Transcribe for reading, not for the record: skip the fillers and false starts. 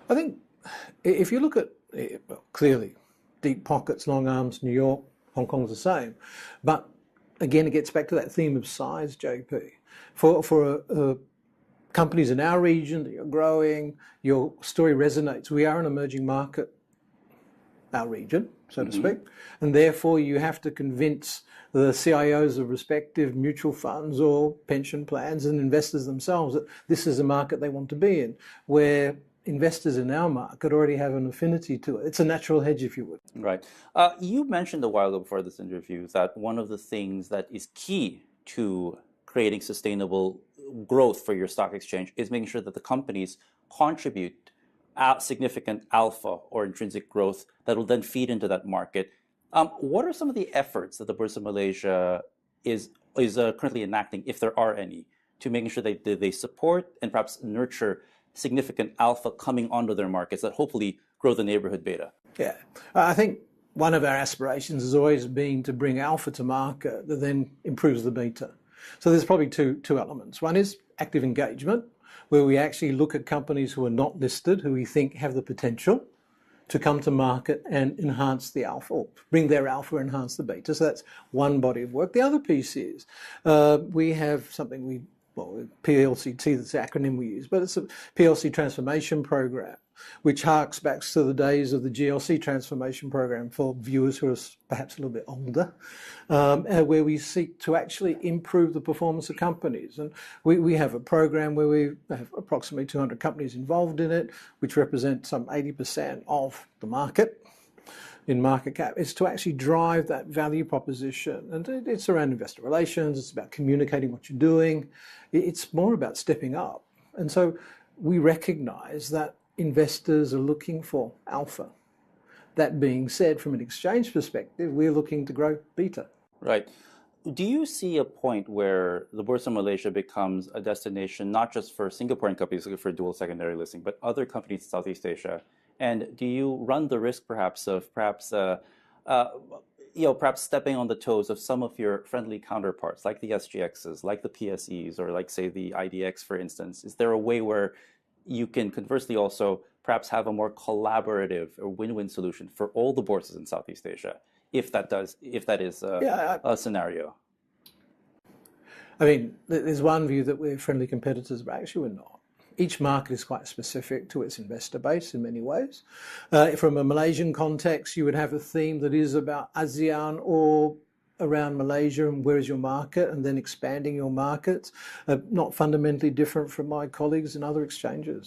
I think if you look at, well, clearly, deep pockets, long arms, New York, Hong Kong's the same. But again, it gets back to that theme of size, JP. For companies in our region that you're growing, your story resonates. We are an emerging market, our region, so to speak, and therefore you have to convince the CIOs of respective mutual funds or pension plans and investors themselves that this is a market they want to be in, where investors in our market already have an affinity to it. It's a natural hedge, if you would. Right. You mentioned a while ago before this interview that one of the things that is key to creating sustainable growth for your stock exchange is making sure that the companies contribute significant alpha or intrinsic growth that will then feed into that market. What are some of the efforts that the Bursa Malaysia is currently enacting, if there are any, to making sure they support and perhaps nurture significant alpha coming onto their markets that hopefully grow the neighborhood beta? Yeah, I think one of our aspirations has always been to bring alpha to market that then improves the beta. So there's probably two elements. One is active engagement, where we actually look at companies who are not listed, who we think have the potential to come to market and enhance the alpha, or bring their alpha, enhance the beta. So that's one body of work. The other piece is we have something PLCT, that's the acronym we use, but it's a PLC transformation program, which harks back to the days of the GLC transformation program for viewers who are perhaps a little bit older, where we seek to actually improve the performance of companies. And we have a program where we have approximately 200 companies involved in it, which represent some 80% of the market. In market cap, is to actually drive that value proposition. And it's around investor relations, it's about communicating what you're doing. It's more about stepping up. And so we recognize that investors are looking for alpha. That being said, from an exchange perspective, we're looking to grow beta. Right. Do you see a point where the Bursa Malaysia becomes a destination not just for Singaporean companies looking for dual secondary listing, but other companies in Southeast Asia? And do you run the risk perhaps of perhaps stepping on the toes of some of your friendly counterparts, like the SGXs, like the PSEs, or like, say, the IDX, for instance? Is there a way where you can conversely also perhaps have a more collaborative or win-win solution for all the bourses in Southeast Asia, if that is a scenario? I mean, there's one view that we're friendly competitors, but actually we're not. Each market is quite specific to its investor base in many ways. From a Malaysian context, you would have a theme that is about ASEAN or around Malaysia and where is your market, and then expanding your markets. Not fundamentally different from my colleagues in other exchanges.